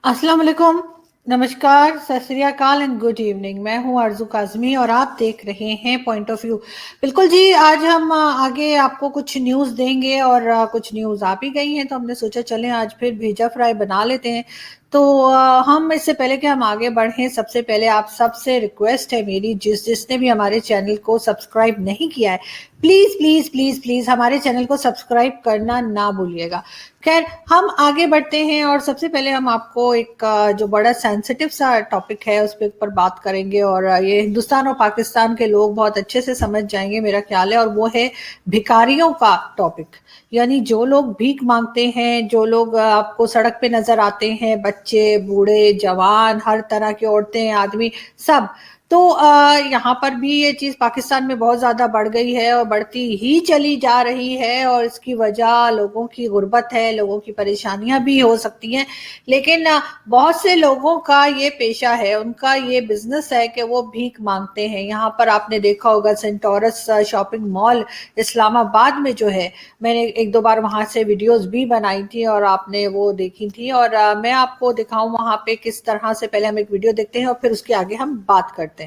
अस्सलाम वालेकुम, नमस्कार, सत श्री अकाल एंड गुड इवनिंग। मैं हूं आरजू काजमी और आप देख रहे हैं पॉइंट ऑफ व्यू। बिल्कुल जी, आज हम आगे आपको कुछ न्यूज़ देंगे और कुछ न्यूज़ आ भी गई हैं, तो हमने सोचा चलें आज फिर भेजा फ्राई बना लेते हैं। तो हम इससे पहले कि हम आगे बढ़ें, सबसे पहले आप सबसे रिक्वेस्ट है मेरी, जिसने भी हमारे चैनल को सब्सक्राइब नहीं किया है, प्लीज़ प्लीज़ प्लीज़ प्लीज़ हमारे चैनल को सब्सक्राइब करना ना भूलिएगा। खैर, हम आगे बढ़ते हैं और सबसे पहले हम आपको एक जो बड़ा सेंसिटिव सा टॉपिक है उस पे ऊपर बात करेंगे, और ये हिंदुस्तान और पाकिस्तान के लोग बहुत अच्छे से समझ जाएंगे मेरा ख्याल है, और वो है भिखारियों का टॉपिक। यानी जो लोग भीख मांगते हैं, जो लोग आपको सड़क पे नजर आते हैं, बच्चे, बूढ़े, जवान, हर तरह की औरतें, आदमी, सब। तो यहाँ पर भी ये चीज पाकिस्तान में बहुत ज्यादा बढ़ गई है और बढ़ती ही चली जा रही है, और इसकी वजह लोगों की गुर्बत है, लोगों की परेशानियां भी हो सकती हैं। लेकिन बहुत से लोगों का ये पेशा है, उनका ये बिजनेस है कि वो भीख मांगते हैं। यहाँ पर आपने देखा होगा सेंटोरस शॉपिंग मॉल इस्लामाबाद में जो है, मैंने एक दो बार वहां से वीडियोस भी बनाई थी और आपने वो देखी थी, और मैं आपको दिखाऊं वहां पे किस तरह से। पहले हम एक वीडियो देखते हैं और फिर उसके आगे हम बात करते हैं।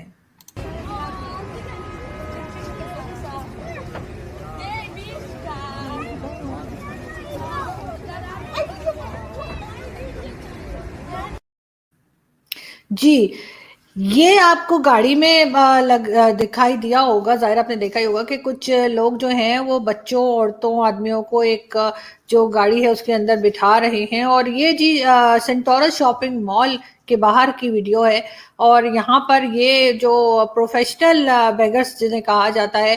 जी, ये आपको गाड़ी में दिखाई दिया होगा, ज़ाहिर आपने देखा ही होगा कि कुछ लोग जो हैं वो बच्चों, औरतों, आदमियों को एक जो गाड़ी है उसके अंदर बिठा रहे हैं। और ये जी सेंटोरस शॉपिंग मॉल के बाहर की वीडियो है, और यहाँ पर ये जो प्रोफेशनल बेगर्स जिन्हें कहा जाता है,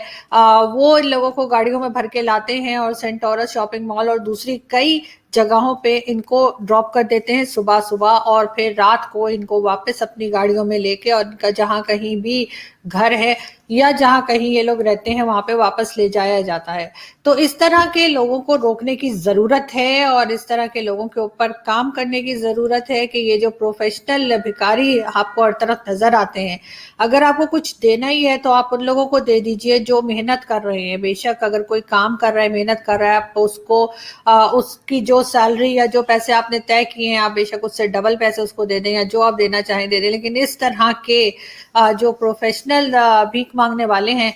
वो इन लोगों को गाड़ियों में भर के लाते हैं और सेंटोरस शॉपिंग मॉल और दूसरी कई जगहों पे इनको ड्रॉप कर देते हैं सुबह सुबह, और फिर रात को इनको वापस अपनी गाड़ियों में लेके, और इनका जहाँ कहीं भी घर है या जहाँ कहीं ये लोग रहते हैं वहां पे वापस ले जाया जाता है। तो इस तरह के लोगों को रोकने की जरूरत है, और इस तरह के लोगों के ऊपर काम करने की जरूरत है कि ये जो प्रोफेशनल भिखारी आपको हर तरफ नजर आते हैं, अगर आपको कुछ देना ही है तो आप उन लोगों को दे दीजिए जो मेहनत कर रहे हैं। बेशक अगर कोई काम कर रहा है, मेहनत कर रहा है, आप उसको उसकी जो सैलरी या जो पैसे आपने तय किए हैं, आप बेशक उससे डबल पैसे उसको दे दें, या जो आप देना चाहें दे दें। लेकिन इस तरह के जो प्रोफेशनल भीख मांगने वाले हैं,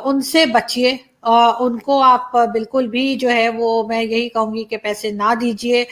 उनसे बचिए। उनको आप बिल्कुल भी जो है वो, मैं यही कहूंगी कि पैसे ना दीजिए,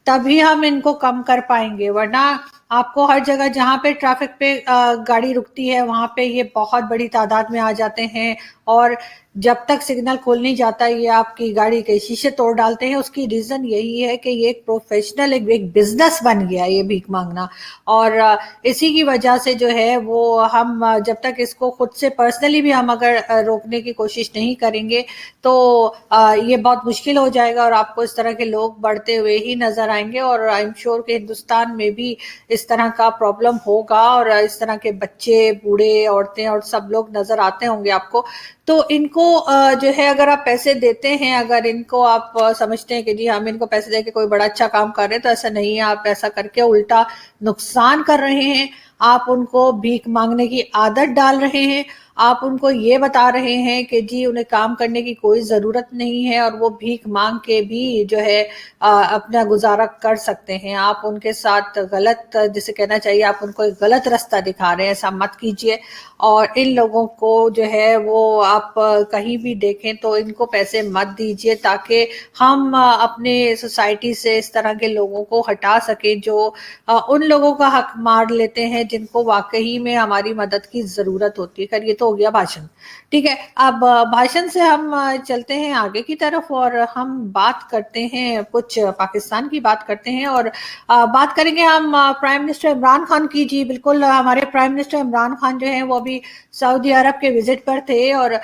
तभी हम इनको कम कर पाएंगे। वरना आपको हर जगह जहाँ पे ट्रैफिक पे गाड़ी रुकती है वहां पे ये बहुत बड़ी तादाद में आ जाते हैं, और जब तक सिग्नल खोल नहीं जाता ये आपकी गाड़ी के शीशे तोड़ डालते हैं। उसकी रीजन यही है कि ये एक प्रोफेशनल, एक बिजनेस बन गया ये भीख मांगना। और इसी की वजह से जो है वो हम जब तक इसको खुद से पर्सनली भी हम अगर रोकने की कोशिश नहीं करेंगे तो ये बहुत मुश्किल हो जाएगा, और आपको इस तरह के लोग बढ़ते हुए ही नजर आएंगे। और आई एम श्योर कि हिंदुस्तान में भी इस तरह का प्रॉब्लम होगा, और इस तरह के बच्चे, बूढ़े, औरतें और सब लोग नजर आते होंगे आपको। तो इनको जो है, अगर आप पैसे देते हैं, अगर इनको आप समझते हैं कि जी हम इनको पैसे देके कोई बड़ा अच्छा काम कर रहे हैं, तो ऐसा नहीं है। आप ऐसा करके उल्टा नुकसान कर रहे हैं। आप उनको भीख मांगने की आदत डाल रहे हैं। आप उनको ये बता रहे हैं कि जी उन्हें काम करने की कोई जरूरत नहीं है, और वो भीख मांग के भी जो है अपना गुजारा कर सकते हैं। आप उनके साथ गलत, जिसे कहना चाहिए, आप उनको एक गलत रास्ता दिखा रहे हैं। ऐसा मत कीजिए। और इन लोगों को जो है वो आप कहीं भी देखें तो इनको पैसे मत दीजिए, ताकि हम अपने सोसाइटी से इस तरह के लोगों को हटा सकें जो उन लोगों का हक मार लेते हैं जिनको वाकई में हमारी मदद की जरूरत होती है। खैर, ये तो हो गया भाषण। ठीक है, अब भाषण से हम चलते हैं आगे की तरफ, और हम बात करते हैं कुछ पाकिस्तान की बात करते हैं, और बात करेंगे हम प्राइम मिनिस्टर इमरान खान की। जी बिल्कुल, हमारे प्राइम मिनिस्टर इमरान खान जो है वो अभी सऊदी अरब के विजिट पर थे, और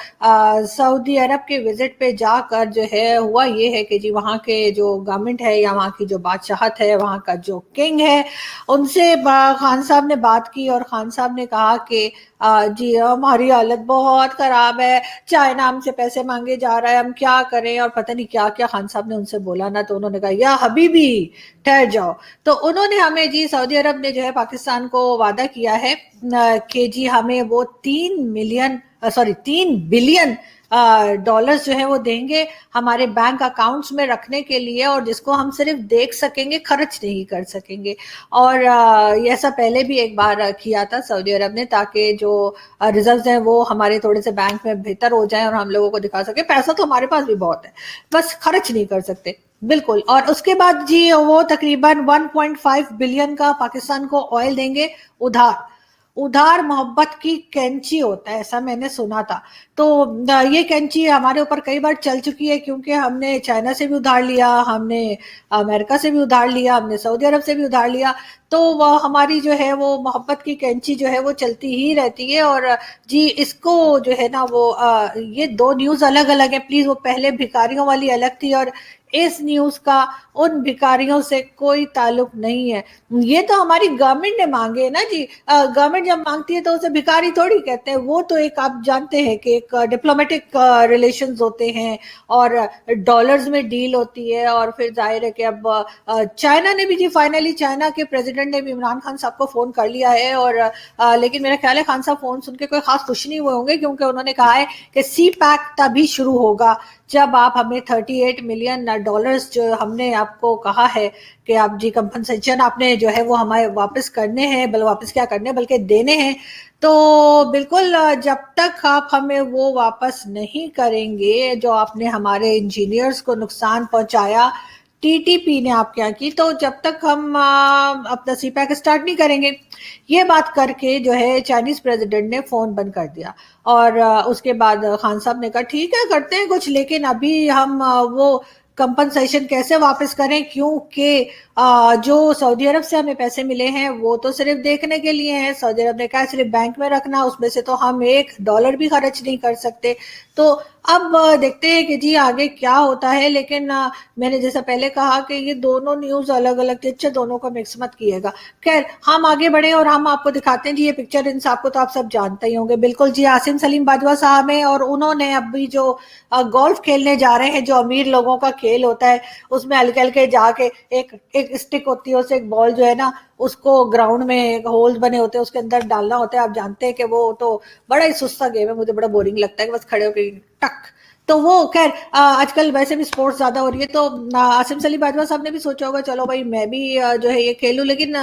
सऊदी अरब के विजिट पे जाकर जो है हुआ ये है कि जी वहाँ के जो गवर्नमेंट है या वहाँ की जो बादशाहत है, वहाँ का जो किंग है, उनसे खान साहब ने बात की, और खान साहब ने कहा कि जी हमारी हालत बहुत खराब है, चाइना हमसे पैसे मांगे जा रहा है, हम क्या करें, और पता नहीं क्या क्या खान साहब ने उनसे बोला ना। तो उन्होंने कहा या हबीबी ठहर जाओ। तो उन्होंने हमें, जी सऊदी अरब ने जो है पाकिस्तान को वादा किया है कि जी हमें वो 3 बिलियन डॉलर्स जो है वो देंगे हमारे बैंक अकाउंट्स में रखने के लिए, और जिसको हम सिर्फ देख सकेंगे, खर्च नहीं कर सकेंगे। और ये ऐसा पहले भी एक बार किया था सऊदी अरब ने, ताकि जो रिजर्व्स हैं वो हमारे थोड़े से बैंक में बेहतर हो जाए और हम लोगों को दिखा सके पैसा तो हमारे पास भी बहुत है, बस खर्च नहीं कर सकते। बिल्कुल। और उसके बाद जी वो तकरीबन 1.5 बिलियन का पाकिस्तान को ऑयल देंगे उधार। उधार मोहब्बत की कैंची होता है, ऐसा मैंने सुना था। तो ये कैंची हमारे ऊपर कई बार चल चुकी है, क्योंकि हमने चाइना से भी उधार लिया, हमने अमेरिका से भी उधार लिया, हमने सऊदी अरब से भी उधार लिया। तो वह हमारी जो है वो मोहब्बत की कैंची जो है वो चलती ही रहती है। और जी इसको जो है ना वो ये दो न्यूज़ अलग अलग है प्लीज़। वो पहले भिखारियों वाली अलग थी, और इस न्यूज़ का उन भिखारियों से कोई ताल्लुक नहीं है। ये तो हमारी गवर्नमेंट ने मांगे है ना जी। गवर्नमेंट जब मांगती है तो उसे भिखारी थोड़ी कहते हैं, वो तो एक आप जानते हैं कि एक डिप्लोमेटिक रिलेशंस होते हैं, और डॉलर्स में डील होती है। और फिर जाहिर है कि अब चाइना ने भी जी फाइनली, चाइना के प्रेसिडेंट ने भी इमरान खान साहब को फोन कर लिया है। और लेकिन मेरा ख्याल है खान साहब फोन सुन के कोई खास खुश नहीं हुए होंगे, क्योंकि उन्होंने कहा है कि सी पैक तभी शुरू होगा जब आप हमें 38 मिलियन डॉलर्स जो हमने आपको कहा है कि आप जी कंपनसेशन आपने जो है वो हमारे वापस करने हैं, वापस क्या करने बल्कि देने हैं। तो बिल्कुल जब तक आप हमें वो वापस नहीं करेंगे जो आपने हमारे इंजीनियर्स को नुकसान पहुंचाया, टीटीपी ने आपके यहाँ की, तो जब तक हम अपना सी पैक स्टार्ट नहीं करेंगे। ये बात करके जो है चाइनीज प्रेसिडेंट ने फोन बंद कर दिया। और उसके बाद खान साहब ने कहा ठीक है करते हैं कुछ, लेकिन अभी हम वो कंपनसेशन कैसे वापस करें, क्योंकि जो सऊदी अरब से हमें पैसे मिले हैं वो तो सिर्फ देखने के लिए हैं। सऊदी अरब ने कहा सिर्फ बैंक में रखना, उसमें से तो हम $1 भी खर्च नहीं कर सकते। तो अब देखते हैं कि जी आगे क्या होता है। लेकिन मैंने जैसा पहले कहा कि ये दोनों न्यूज़ अलग अलग थी, अच्छा दोनों को मिक्स मत किएगा। खैर हम आगे बढ़े और हम आपको दिखाते हैं जी ये पिक्चर। इन सबको तो आप सब जानते ही होंगे। बिल्कुल जी आसिम सलीम बाजवा साहब हैं, और उन्होंने अभी जो गोल्फ खेलने जा रहे हैं, जो अमीर लोगों का खेल होता है, उसमें हल्के हल्के जाके एक स्टिक होती है, उसे एक बॉल जो है ना उसको ग्राउंड में होल्स बने होते हैं उसके अंदर डालना होता है। आप जानते हैं कि वो तो बड़ा ही सुस्ता गेम है, मुझे बड़ा बोरिंग लगता है कि बस खड़े होकर टक। तो वो खैर आजकल वैसे भी स्पोर्ट्स ज्यादा हो रही है, तो आसिम सलीम बाजवा साहब ने भी सोचा होगा चलो भाई मैं भी जो है ये खेलूं। लेकिन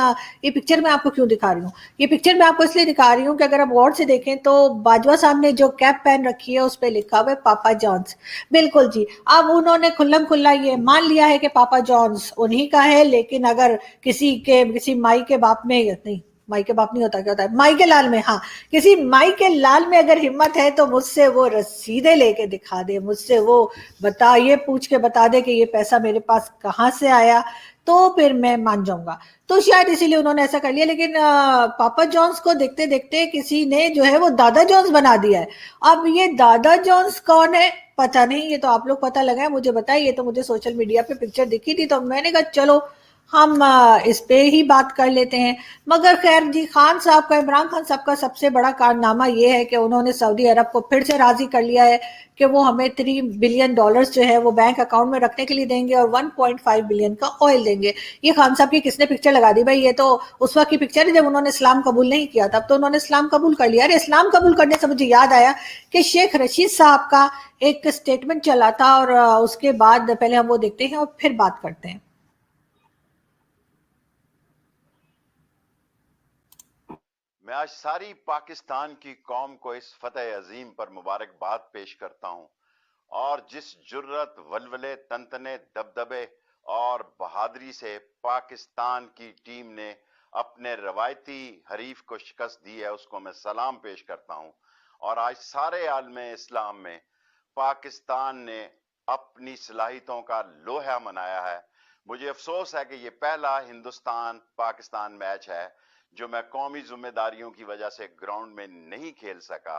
ये पिक्चर मैं आपको क्यों दिखा रही हूँ, ये पिक्चर मैं आपको इसलिए दिखा रही हूँ कि अगर आप गौर से देखें तो बाजवा साहब ने जो कैप पहन रखी है उस पर लिखा हुआ है पापा जॉन्स। बिल्कुल जी। अब उन्होंने खुल्लम खुल्ला ये मान लिया है कि पापा जॉन्स उन्हीं का है, लेकिन अगर किसी माई के बाप में नहीं, माई के बाप नहीं होता, क्या होता है माई के लाल में, हाँ किसी माई के लाल में अगर हिम्मत है तो मुझसे वो रसीदे लेके दिखा दे, मुझसे वो ये पूछ के बता दे कि ये पैसा मेरे पास कहाँ से आया, तो फिर मैं मान जाऊंगा। तो शायद इसीलिए उन्होंने ऐसा कर लिया। लेकिन पापा जॉन्स को देखते देखते किसी ने जो है वो दादा जॉन्स बना दिया है। अब ये दादा जॉन्स कौन है पता नहीं, ये तो आप लोग पता लगाए मुझे बताइए। ये तो मुझे सोशल मीडिया पे पिक्चर दिखी थी, तो मैंने कहा चलो हम इस पे ही बात कर लेते हैं। मगर खैर जी खान साहब का, इमरान खान साहब का सबसे बड़ा कारनामा ये है कि उन्होंने सऊदी अरब को फिर से राजी कर लिया है कि वो हमें $3 बिलियन जो है वो बैंक अकाउंट में रखने के लिए देंगे, और 1.5 बिलियन का ऑयल देंगे। ये खान साहब की किसने पिक्चर लगा दी भाई, ये तो उस वक्त की पिक्चर है जब उन्होंने इस्लाम कबूल नहीं किया, तब तो उन्होंने इस्लाम कबूल कर लिया। अरे इस्लाम कबूल करने से मुझे याद आया कि शेख रशीद साहब का एक स्टेटमेंट चला था, और उसके बाद पहले हम वो देखते हैं और फिर बात करते हैं। मैं आज सारी पाकिस्तान की कौम को इस फतेह अजीम पर मुबारकबाद पेश करता हूं, और जिस जुर्रत, वलवले, तनतने, दबदबे और बहादुरी से पाकिस्तान की टीम ने अपने रवायती हरीफ को शिकस्त दी है, उसको मैं सलाम पेश करता हूं। और आज सारे आलम इस्लाम में पाकिस्तान ने अपनी सलाहियतों का लोहा मनाया है। मुझे अफसोस है कि ये पहला हिंदुस्तान पाकिस्तान मैच है जो मैं कौमी जिम्मेदारियों की वजह से ग्राउंड में नहीं खेल सका।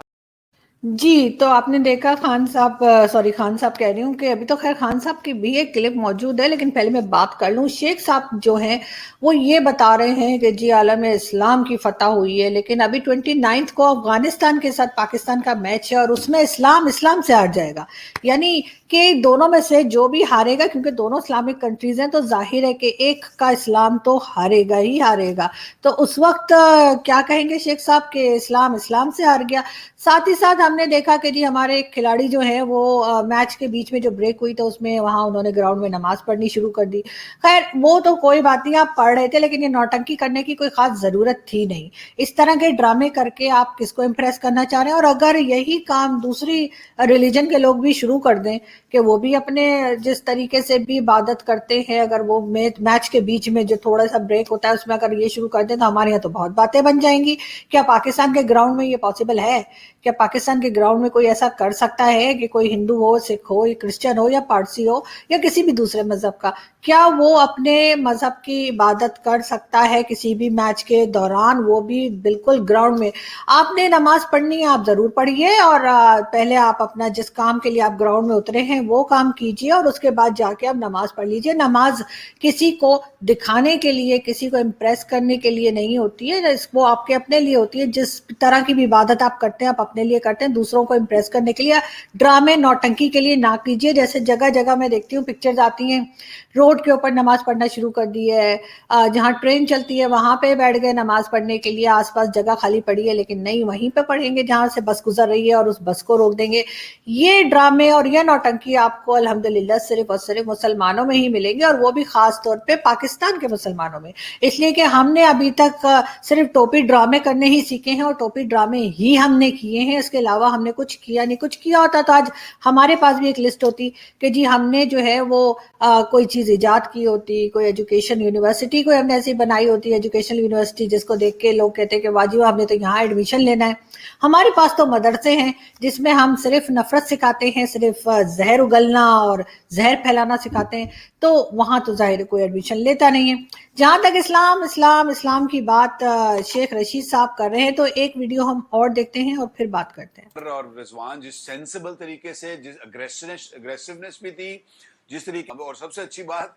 जी, तो आपने देखा खान साहब, सॉरी खान साहब कह रही हूँ कि अभी तो खैर खान साहब की भी एक क्लिप मौजूद है, लेकिन पहले मैं बात कर लूँ। शेख साहब जो हैं वो ये बता रहे हैं कि जी आलम इस्लाम की फतह हुई है, लेकिन अभी 29 को अफगानिस्तान के साथ पाकिस्तान का मैच है, और उसमें इस्लाम से हार जाएगा। यानी कि दोनों में से जो भी हारेगा, क्योंकि दोनों इस्लामिक कंट्रीज हैं, तो जाहिर है कि एक का इस्लाम तो हारेगा ही हारेगा। तो उस वक्त क्या कहेंगे शेख साहब के इस्लाम से हार गया। साथ ही साथ ہم نے دیکھا کہ جی ہمارے کھلاڑی جو ہیں وہ میچ کے بیچ میں جو بریک ہوئی تو اس میں وہاں انہوں نے گراؤنڈ میں نماز پڑھنی شروع کر دی. خیر وہ تو کوئی بات نہیں, آپ پڑھ رہے تھے, لیکن یہ نوٹنکی کرنے کی کوئی خاص ضرورت تھی نہیں. اس طرح کے ڈرامے کر کے آپ کس کو امپریس کرنا چاہ رہے ہیں؟ اور اگر یہی کام دوسری ریلیجن کے لوگ بھی شروع کر دیں کہ وہ بھی اپنے جس طریقے سے بھی عبادت کرتے ہیں, اگر وہ میچ کے بیچ میں جو تھوڑا سا بریک ہوتا ہے اس میں اگر یہ شروع کر دیں تو ہمارے یہاں تو بہت باتیں بن جائیں گی. کیا پاکستان کے گراؤنڈ میں یہ پاسبل ہے؟ کیا پاکستان کے گراؤنڈ میں کوئی ایسا کر سکتا ہے کہ کوئی ہندو ہو, سکھ ہو, یا کرسچن ہو, یا پارسی ہو, یا کسی بھی دوسرے مذہب کا, کیا وہ اپنے مذہب کی عبادت کر سکتا ہے کسی بھی میچ کے دوران, وہ بھی بالکل گراؤنڈ میں؟ آپ نے نماز پڑھنی ہے, آپ ضرور پڑھیے, اور پہلے آپ اپنا جس کام کے لیے آپ گراؤنڈ میں اترے ہیں وہ کام کیجیے, اور اس کے بعد جا کے آپ نماز پڑھ لیجیے. نماز کسی کو دکھانے کے لیے, کسی کو امپریس کرنے کے لیے نہیں ہوتی ہے, وہ آپ کے اپنے لیے ہوتی ہے. جس طرح کی بھی عبادت آپ کرتے ہیں آپ اپنے لیے کرتے ہیں, دوسروں کو امپریس کرنے کے لیے. ڈرامے نوٹنکی کے لیے نہ کیجیے. جیسے جگہ جگہ میں دیکھتی ہوں پکچرز آتی ہیں, روڈ کے اوپر نماز پڑھنا شروع کر دی ہے, جہاں ٹرین چلتی ہے وہاں پہ بیٹھ گئے نماز پڑھنے کے لیے, آس پاس جگہ خالی پڑی ہے, لیکن نہیں وہیں پہ پڑھیں گے جہاں سے بس گزر رہی ہے اور اس بس کو روک دیں گے. یہ ڈرامے اور یہ نوٹنکی آپ کو الحمدللہ صرف اور صرف مسلمانوں میں ہی ملیں گے, اور وہ بھی خاص طور پہ پاکستان کے مسلمانوں میں, اس لیے کہ ہم نے ابھی تک صرف ٹوپی ڈرامے کرنے ہی سیکھے ہیں, اور ٹوپی ڈرامے ہی ہم نے کیے ہیں. اس کے علاوہ ہم نے کچھ کیا نہیں. کچھ کیا ہوتا تو آج ہمارے پاس بھی ایک لسٹ ہوتی کہ جی ہم نے جو ہے وہ کوئی چیز ایجاد کی ہوتی, کوئی ایجوکیشن یونیورسٹی کوئی ہم نے ایسی بنائی ہوتی, ایجوکیشن یونیورسٹی جس کو دیکھ کے لوگ کہتے ہیں کہ واجب ہم نے تو یہاں ایڈمیشن لینا ہے. ہمارے پاس تو مدرسے ہیں جس میں ہم صرف نفرت سکھاتے ہیں, صرف زہر اگلنا اور زہر پھیلانا سکھاتے ہیں, تو وہاں تو ظاہر کوئی ایڈمیشن لیتا نہیں ہے. جہاں تک اسلام کی بات شیخ رشید صاحب کر رہے ہیں, تو ایک ویڈیو ہم اور دیکھتے ہیں اور پھر بات کرتے ہیں. اور رضوان جس سینسیبل طریقے سے, جس اگریسونیس بھی تھی, جس طریقے, اور سب سے اچھی بات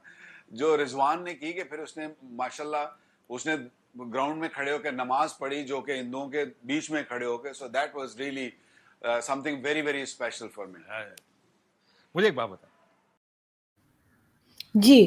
جو رضوان نے کی کہ پھر اس نے ماشاءاللہ اس نے گراؤنڈ میں کھڑے ہو کے نماز پڑھی, جو کہ ہندوؤں کے بیچ میں کھڑے ہو کے. So that was really some thing very very special for me. مجھے ایک بات بتا. جی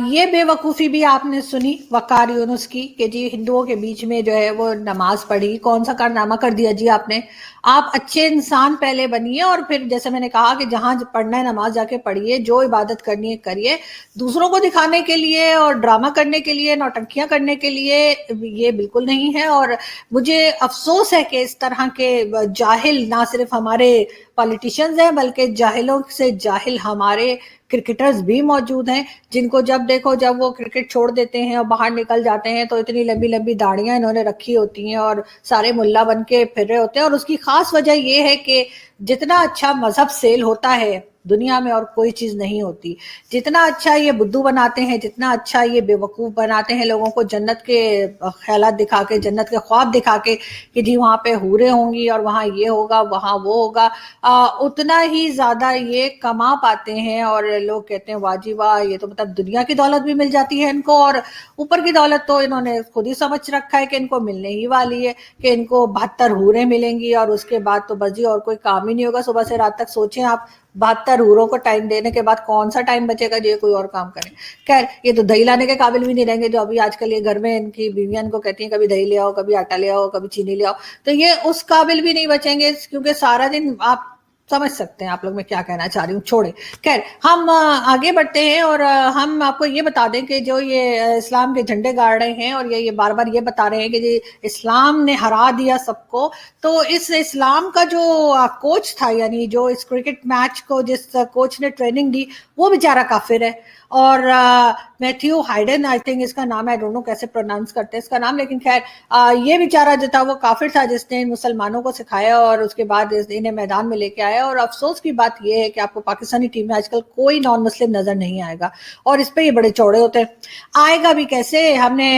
یہ بے وقوفی بھی آپ نے سنی وقار یونس کی کہ جی ہندوؤں کے بیچ میں جو ہے وہ نماز پڑھی. کون سا کارنامہ کر دیا جی آپ نے؟ آپ اچھے انسان پہلے بنیے, اور پھر جیسے میں نے کہا کہ جہاں پڑھنا ہے نماز جا کے پڑھیے, جو عبادت کرنی ہے کریے. دوسروں کو دکھانے کے لیے اور ڈرامہ کرنے کے لیے, نوٹنکیاں کرنے کے لیے یہ بالکل نہیں ہے. اور مجھے افسوس ہے کہ اس طرح کے جاہل نہ صرف ہمارے پالیٹیشنز ہیں بلکہ جاہلوں سے جاہل ہمارے کرکٹرز بھی موجود ہیں, جن کو جب دیکھو جب وہ کرکٹ چھوڑ دیتے ہیں اور باہر نکل جاتے ہیں تو اتنی لمبی لمبی داڑیاں انہوں نے رکھی ہوتی ہیں اور سارے ملا بن کے پھر رہے ہوتے ہیں. اور اس کی خاص وجہ یہ ہے کہ جتنا اچھا مذہب سیل ہوتا ہے دنیا میں اور کوئی چیز نہیں ہوتی. جتنا اچھا یہ بدھو بناتے ہیں, جتنا اچھا یہ بے وقوف بناتے ہیں لوگوں کو, جنت کے خیالات دکھا کے, جنت کے خواب دکھا کے کہ جی وہاں پہ حوریں ہوں گی اور وہاں یہ ہوگا وہاں وہ ہوگا, اتنا ہی زیادہ یہ کما پاتے ہیں. اور لوگ کہتے ہیں واجب یہ تو مطلب دنیا کی دولت بھی مل جاتی ہے ان کو, اور اوپر کی دولت تو انہوں نے خود ہی سمجھ رکھا ہے کہ ان کو ملنے ہی والی ہے, کہ ان کو 72 حوریں ملیں گی اور اس کے بعد تو بس جی اور کوئی کام ہی نہیں ہوگا. صبح سے رات تک سوچیں آپ, 72 حوروں کو ٹائم دینے کے بعد کون سا ٹائم بچے گا جو کوئی اور کام کریں. خیر یہ تو دہی لانے کے قابل بھی نہیں رہیں گے, جو ابھی آج کل یہ گھر میں ان کی بیویاں ان کو کہتی ہیں کبھی دہی لے آؤ, کبھی آٹا لے آؤ, کبھی چینی لے آؤ, تو یہ اس قابل بھی نہیں بچیں گے, کیونکہ سارا دن آپ سمجھ سکتے ہیں آپ لوگ میں کیا کہنا چاہ رہی ہوں, چھوڑیں. خیر ہم آگے بڑھتے ہیں, اور ہم آپ کو یہ بتا دیں کہ جو یہ اسلام کے جھنڈے گاڑ رہے ہیں اور یہ بار بار یہ بتا رہے ہیں کہ جی اسلام نے ہرا دیا سب کو, تو اس اسلام کا جو کوچ تھا, یعنی جو اس کرکٹ میچ کو جس کوچ نے ٹریننگ دی, وہ بیچارہ کافر ہے. اور میتھیو ہائیڈن آئی تھنک اس کا نام ہے, آئی ڈونٹ نو کیسے پروناؤنس کرتے ہیں اس کا نام, لیکن خیر یہ بیچارہ جو تھا وہ کافر تھا جس نے مسلمانوں کو سکھایا اور اس کے بعد انہیں میدان میں لے کے آیا. اور افسوس کی بات یہ ہے کہ آپ کو پاکستانی ٹیم میں آج کل کوئی نان مسلم نظر نہیں آئے گا, اور اس پہ یہ بڑے چوڑے ہوتے ہیں. آئے گا بھی کیسے؟ ہم نے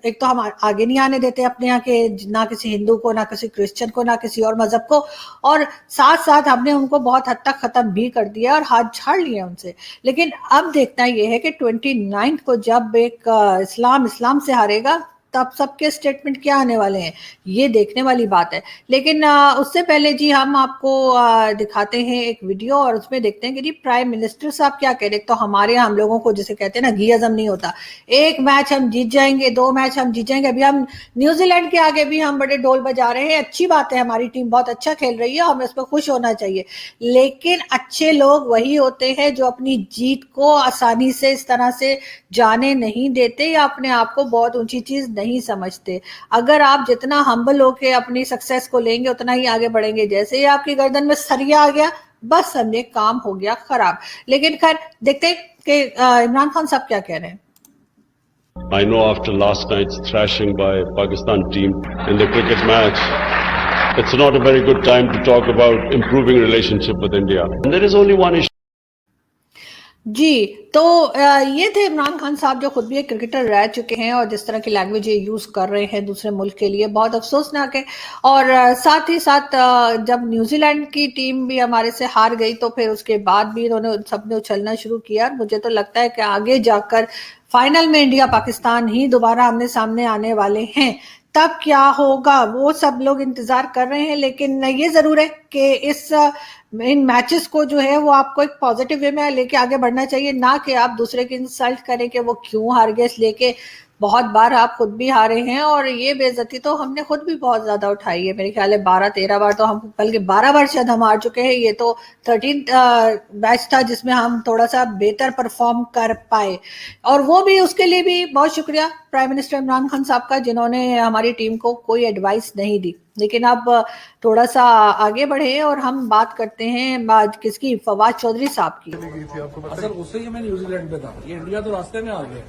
ایک تو ہم آگے نہیں آنے دیتے اپنے یہاں کے, نہ کسی ہندو کو, نہ کسی کرسچن کو, نہ کسی اور مذہب کو, اور ساتھ ساتھ ہم نے ان کو بہت حد تک ختم بھی کر دیا اور ہاتھ جھاڑ لیا ان سے. لیکن اب دیکھنا یہ ہے کہ 29 کو جب ایک اسلام سے ہارے گا تب سب کے اسٹیٹمنٹ کیا آنے والے ہیں یہ دیکھنے والی بات ہے. لیکن اس سے پہلے جی ہم آپ کو دکھاتے ہیں ایک ویڈیو اور اس میں دیکھتے ہیں کہ جی پرائم منسٹر صاحب کیا کہہ رہے. تو ہمارے ہم لوگوں کو جسے کہتے ہیں نا گھی ہضم نہیں ہوتا. ایک میچ ہم جیت جائیں گے, 2 میچ ہم جیت جائیں گے. ابھی ہم نیوزی لینڈ کے آگے بھی ہم بڑے ڈول بجا رہے ہیں, اچھی بات ہے, ہماری ٹیم بہت اچھا کھیل رہی ہے, ہمیں اس پہ خوش ہونا چاہیے. لیکن اچھے لوگ وہی ہوتے ہیں جو اپنی جیت کو آسانی سے اس طرح سے جانے نہیں دیتے یا اپنے آپ کو بہت اونچی چیز نہیں سمجھتے. اگر آپ جتنا ہمبل ہو کے اپنی سکسیس کو لیں گے اتنا ہی آگے بڑھیں گے. جیسے ہی آپ کی گردن میں سریا آ گیا بس سمجھے کام ہو گیا خراب. لیکن خیر دیکھتے ہیں کہ عمران خان صاحب کیا کہہ رہے ہیں. I know after last night's thrashing by Pakistan team in the cricket match, it's not a very good time to talk about improving relationship with India. And there is only one issue. جی تو یہ تھے عمران خان صاحب جو خود بھی ایک cricketer رہ چکے ہیں اور جس طرح کی لینگویج یہ یوز کر رہے ہیں دوسرے ملک کے لیے بہت افسوسناک ہے. اور ساتھ ہی ساتھ جب نیوزی لینڈ کی ٹیم بھی ہمارے سے ہار گئی تو پھر اس کے بعد بھی انہوں نے سب نے اچھلنا شروع کیا. مجھے تو لگتا ہے کہ آگے جا کر فائنل میں انڈیا پاکستان ہی دوبارہ آمنے سامنے آنے والے ہیں. تب کیا ہوگا وہ سب لوگ انتظار کر رہے ہیں. لیکن یہ ضرور ہے کہ ان میچز کو جو ہے وہ آپ کو ایک پازیٹیو وے میں لے کے آگے بڑھنا چاہیے, نہ کہ آپ دوسرے کی انسلٹ کریں کہ وہ کیوں ہار گئے, اس لے کے بہت بار آپ خود بھی ہارے ہیں. اور یہ بے عزتی تو ہم نے خود بھی بہت زیادہ اٹھائی ہے. میرے خیال ہے 12-13 بار تو ہم بلکہ 12 بار شاید ہم ہار چکے ہیں. یہ تو 13 میچ تھا جس میں ہم تھوڑا سا بہتر پرفارم کر پائے, اور وہ بھی اس کے لیے بھی بہت شکریہ پرائم منسٹر عمران خان صاحب کا جنہوں نے ہماری ٹیم کو کوئی ایڈوائس نہیں دی. لیکن اب تھوڑا سا آگے بڑھے اور ہم بات کرتے ہیں کس کی, فواد چودھری صاحب کی. اصل غصے ہی میں نیوزی لینڈ پہ تھا, یہ انڈیا تو راستے میں آ گیا.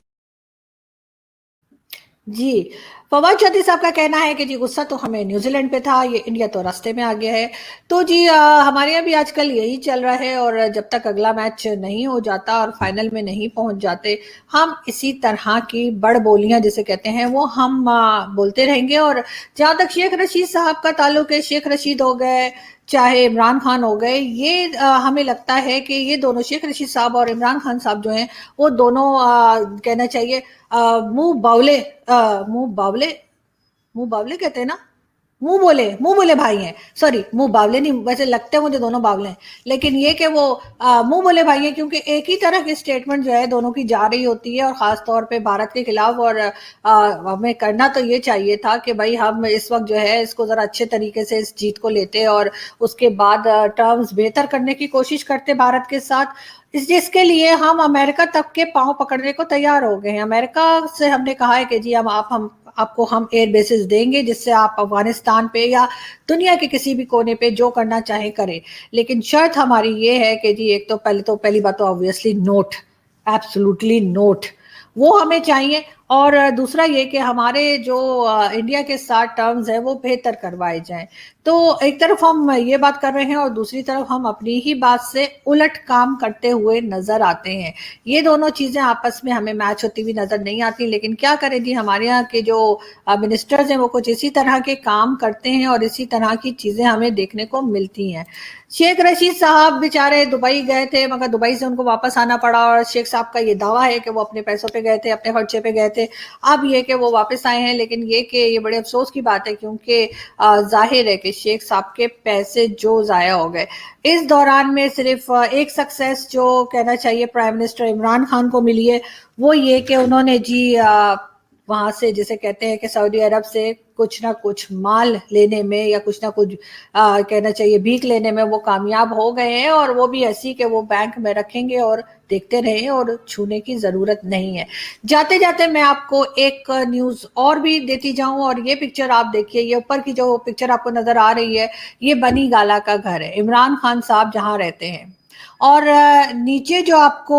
جی فواد چودھری صاحب کا کہنا ہے کہ جی غصہ تو ہمیں نیوزی لینڈ پہ تھا, یہ انڈیا تو راستے میں آ گیا ہے. تو جی ہمارے یہاں بھی آج کل یہی چل رہا ہے, اور جب تک اگلا میچ نہیں ہو جاتا اور فائنل میں نہیں پہنچ جاتے ہم اسی طرح کی بڑ بولیاں جسے کہتے ہیں وہ ہم بولتے رہیں گے. اور جہاں تک شیخ رشید صاحب کا تعلق ہے, شیخ رشید ہو گئے چاہے عمران خان ہو گئے, یہ ہمیں لگتا ہے کہ یہ دونوں شیخ رشید صاحب اور عمران خان صاحب جو ہیں وہ دونوں کہنا چاہیے منہ باولے کہتے ہیں نا, منہ بولے بھائی ہیں. سوری منہ باولے نہیں, ویسے لگتے ہیں مجھے دونوں باولے ہیں, لیکن یہ کہ وہ منہ بولے بھائی ہیں کیونکہ ایک ہی طرح کی سٹیٹمنٹ جو ہے دونوں کی جا رہی ہوتی ہے, اور خاص طور پہ بھارت کے خلاف. اور ہمیں کرنا تو یہ چاہیے تھا کہ بھائی ہم اس وقت جو ہے اس کو ذرا اچھے طریقے سے اس جیت کو لیتے اور اس کے بعد ٹرمز بہتر کرنے کی کوشش کرتے بھارت کے ساتھ. جس کے لیے ہم امریکہ تک کے پاؤں پکڑنے کو تیار ہو گئے ہیں. امریکہ سے ہم نے کہا ہے کہ جی آپ کو ہم ایئر بیسز دیں گے جس سے آپ افغانستان پہ یا دنیا کے کسی بھی کونے پہ جو کرنا چاہیں کریں. لیکن شرط ہماری یہ ہے کہ جی ایک تو پہلی بات تو obviously نوٹ, ایبسولوٹلی نوٹ وہ ہمیں چاہیے, اور دوسرا یہ کہ ہمارے جو انڈیا کے ساتھ ٹرمز ہیں وہ بہتر کروائے جائیں. تو ایک طرف ہم یہ بات کر رہے ہیں اور دوسری طرف ہم اپنی ہی بات سے الٹ کام کرتے ہوئے نظر آتے ہیں. یہ دونوں چیزیں آپس میں ہمیں میچ ہوتی ہوئی نظر نہیں آتی. لیکن کیا کریں جی, ہمارے یہاں کے جو منسٹرز ہیں وہ کچھ اسی طرح کے کام کرتے ہیں اور اسی طرح کی چیزیں ہمیں دیکھنے کو ملتی ہیں. شیخ رشید صاحب بیچارے دبئی گئے تھے مگر دبئی سے ان کو واپس آنا پڑا, اور شیخ صاحب کا یہ دعویٰ ہے کہ وہ اپنے پیسوں پہ گئے تھے, اپنے خرچے پہ گئے تھے. اب یہ کہ وہ واپس آئے ہیں, لیکن یہ کہ یہ بڑے افسوس کی بات ہے کیونکہ ظاہر ہے کہ شیخ صاحب کے پیسے جو ضائع ہو گئے. اس دوران میں صرف ایک سکسیس جو کہنا چاہیے پرائم منسٹر عمران خان کو ملی ہے وہ یہ کہ انہوں نے جی وہاں سے جسے کہتے ہیں کہ سعودی عرب سے کچھ نہ کچھ مال لینے میں یا کچھ نہ کچھ کہنا چاہیے بھیک لینے میں وہ کامیاب ہو گئے ہیں, اور وہ بھی ایسی کہ وہ بینک میں رکھیں گے اور دیکھتے رہیں اور چھونے کی ضرورت نہیں ہے. جاتے جاتے میں آپ کو ایک نیوز اور بھی دیتی جاؤں, اور یہ پکچر آپ دیکھیے, یہ اوپر کی جو پکچر آپ کو نظر آ رہی ہے یہ بنی گالا کا گھر ہے, عمران خان صاحب جہاں رہتے ہیں. اور نیچے جو آپ کو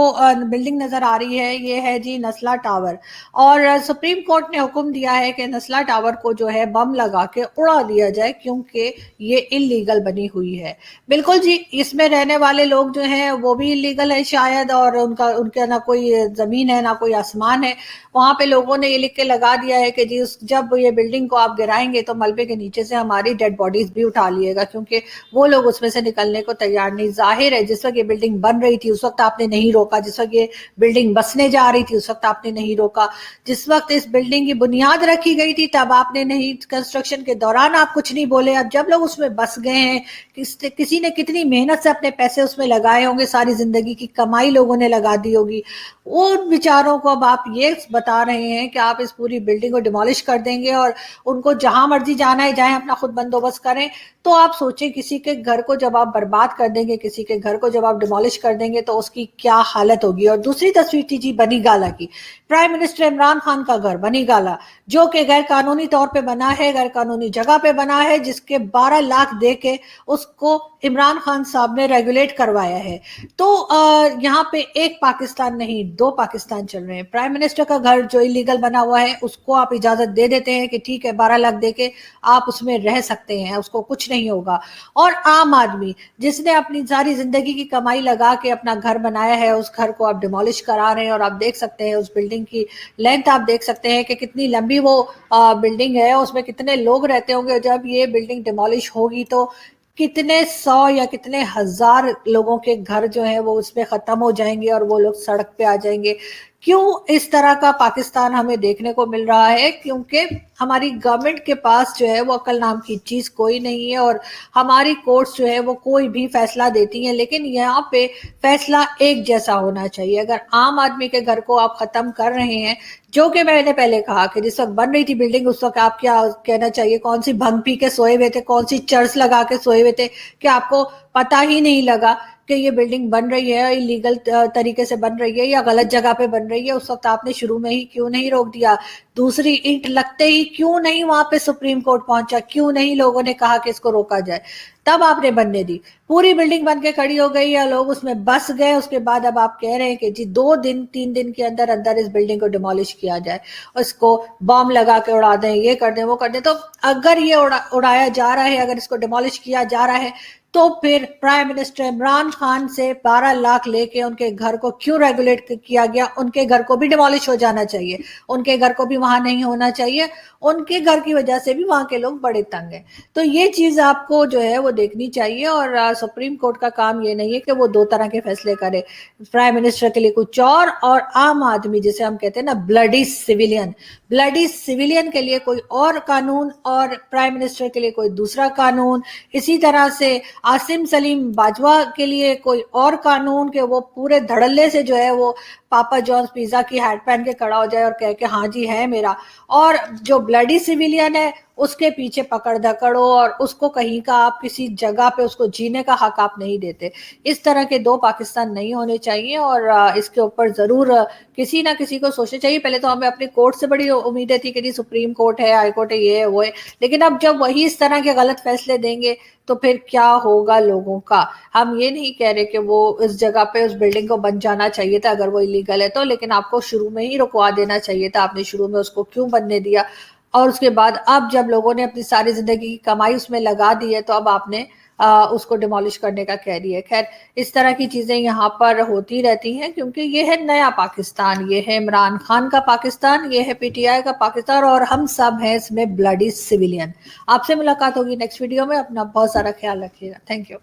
بلڈنگ نظر آ رہی ہے یہ ہے جی نسلا ٹاور, اور سپریم کورٹ نے حکم دیا ہے کہ نسلا ٹاور کو جو ہے بم لگا کے اڑا دیا جائے کیونکہ یہ انلیگل بنی ہوئی ہے. بالکل جی, اس میں رہنے والے لوگ جو ہیں وہ بھی انلیگل ہے شاید, اور ان کا نہ کوئی زمین ہے نہ کوئی آسمان ہے. وہاں پہ لوگوں نے یہ لکھ کے لگا دیا ہے کہ جی جب یہ بلڈنگ کو آپ گرائیں گے تو ملبے کے نیچے سے ہماری ڈیڈ باڈیز بھی اٹھا لیے گا, کیونکہ وہ لوگ اس میں سے نکلنے کو تیار نہیں. ظاہر ہے جس وقت یہ बिल्डिंग बन रही थी उस वक्त आपने नहीं रोका, जिस वक्त ये बिल्डिंग बसने जा रही थी उस वक्त आपने नहीं रोका, जिस वक्त इस बिल्डिंग की बुनियाद रखी गई थी तब आपने नहीं, कंस्ट्रक्शन के दौरान आप कुछ नहीं बोले। अब जब लोग उसमें बस गए हैं, किसी ने कितनी मेहनत से अपने पैसे उसमें लगाए होंगे, सारी जिंदगी की कमाई लोगों ने लगा दी होगी, उन बेचारों को अब आप ये बता रहे हैं कि आप इस पूरी बिल्डिंग को डिमोलिश कर देंगे और उनको जहां मर्जी जाना है जाएं, अपना खुद बंदोबस्त करें। तो आप सोचें, किसी के घर को जब आप बर्बाद कर देंगे, किसी के घर को जब आप डिमोलिश कर देंगे तो उसकी क्या हालत होगी। और दूसरी तस्वीर थी जी बनीगाला की, प्राइम मिनिस्टर इमरान खान का घर बनीगाला, जो कि गैर कानूनी तौर पे बना है, गैर कानूनी जगह पे बना है, जिसके 12 लाख दे के उसको इमरान खान साहब ने रेगुलेट करवाया है। तो यहाँ पे एक पाकिस्तान नहीं, दो पाकिस्तान चल रहे हैं। प्राइम मिनिस्टर का घर जो इलीगल बना हुआ है उसको आप इजाजत दे देते हैं कि ठीक है 12 लाख दे के आप उसमें रह सकते हैं, उसको कुछ नहीं होगा। और आम आदमी जिसने अपनी सारी जिंदगी की कमाई लगा के अपना घर बनाया है, उस घर को आप डिमोलिश करा रहे हैं। और आप देख सकते हैं उस बिल्डिंग की लेंथ, आप देख सकते हैं कि कितनी लंबी वो बिल्डिंग है, उसमें कितने लोग रहते होंगे। जब ये बिल्डिंग डिमोलिश होगी तो कितने 100 या कितने हजार लोगों के घर जो है वो उसमें खत्म हो जाएंगे और वो लोग सड़क पे आ जाएंगे। क्यों इस तरह का पाकिस्तान हमें देखने को मिल रहा है? क्योंकि हमारी गवर्नमेंट के पास जो है वो अक्ल नाम की चीज कोई नहीं है और हमारी कोर्ट्स जो है वो कोई भी फैसला देती हैं, लेकिन यहाँ पे फैसला एक जैसा होना चाहिए। अगर आम आदमी के घर को आप खत्म कर रहे हैं, जो कि मैंने पहले कहा कि जिस वक्त बन रही थी बिल्डिंग उस वक्त आप क्या कहना चाहिए, कौन सी भंग पी के सोए हुए थे, कौन सी चर्च लगा के सोए हुए थे कि आपको पता ही नहीं लगा कि ये बिल्डिंग बन रही है, इलीगल तरीके से बन रही है या गलत जगह पे बन रही है। उस वक्त आपने शुरू में ही क्यों नहीं रोक दिया? दूसरी ईंट लगते ही क्यों नहीं वहां पे सुप्रीम कोर्ट पहुंचा? क्यों नहीं लोगों ने कहा कि इसको रोका जाए? तब आपने बनने दी। पूरी बिल्डिंग बन के खड़ी हो गई या लोग उसमें बस गए, उसके बाद अब आप कह रहे हैं कि जी 2 दिन 3 दिन के अंदर अंदर इस बिल्डिंग को डिमोलिश किया जाए, उसको बॉम्ब लगा के उड़ा दें, ये कर दें, वो कर दें। तो अगर ये उड़ाया जा रहा है, अगर इसको डिमोलिश किया जा रहा है, तो फिर प्राइम मिनिस्टर इमरान खान से 12 लाख लेके उनके घर को क्यों रेगुलेट किया गया? उनके घर को भी डिमोलिश हो जाना चाहिए, उनके घर को भी वहां नहीं होना चाहिए। उनके घर की वजह से भी वहां के लोग बड़े तंग हैं। तो ये चीज आपको जो है वो देखनी चाहिए। और सुप्रीम कोर्ट का काम ये नहीं है कि वो 2 तरह के फैसले करे, प्राइम मिनिस्टर के लिए कुछ और आम आदमी जिसे हम कहते हैं ना ब्लडी सिविलियन के लिए कोई और कानून और प्राइम मिनिस्टर के लिए कोई दूसरा कानून। इसी तरह से आसिम सलीम बाजवा के लिए कोई और कानून कि वो पूरे धड़ल्ले से जो है वो पापा जॉन्स पिज्जा की हैट पहन के खड़ा हो जाए और कह के हाँ जी है मेरा, और जो ब्लडी सिविलियन है उसके पीछे पकड़ धकड़ो और उसको कहीं का आप किसी जगह पे उसको जीने का हक आप नहीं देते। इस तरह के 2 पाकिस्तान नहीं होने चाहिए और इसके ऊपर जरूर किसी ना किसी को सोचना चाहिए। पहले तो हमें अपनी कोर्ट से बड़ी उम्मीदें थी कि जी सुप्रीम कोर्ट है, हाई कोर्ट है, ये है वो है, लेकिन अब जब वही इस तरह के गलत फैसले देंगे तो फिर क्या होगा लोगों का? हम ये नहीं कह रहे कि वो इस जगह पे उस बिल्डिंग को बन जाना चाहिए था अगर वो इलीगल है तो, लेकिन आपको शुरू में ही रुकवा देना चाहिए था। आपने शुरू में उसको क्यों बनने दिया? और उसके बाद अब जब लोगों ने अपनी सारी जिंदगी की कमाई उसमें लगा दी है तो अब आपने उसको डिमोलिश करने का कह दिया। खैर, इस तरह की चीजें यहाँ पर होती रहती हैं क्योंकि ये है नया पाकिस्तान, ये है इमरान खान का पाकिस्तान, ये है पीटीआई का पाकिस्तान और हम सब हैं इसमें ब्लडी सिविलियन। आपसे मुलाकात होगी नेक्स्ट वीडियो में। अपना बहुत सारा ख्याल रखिएगा। Thank you.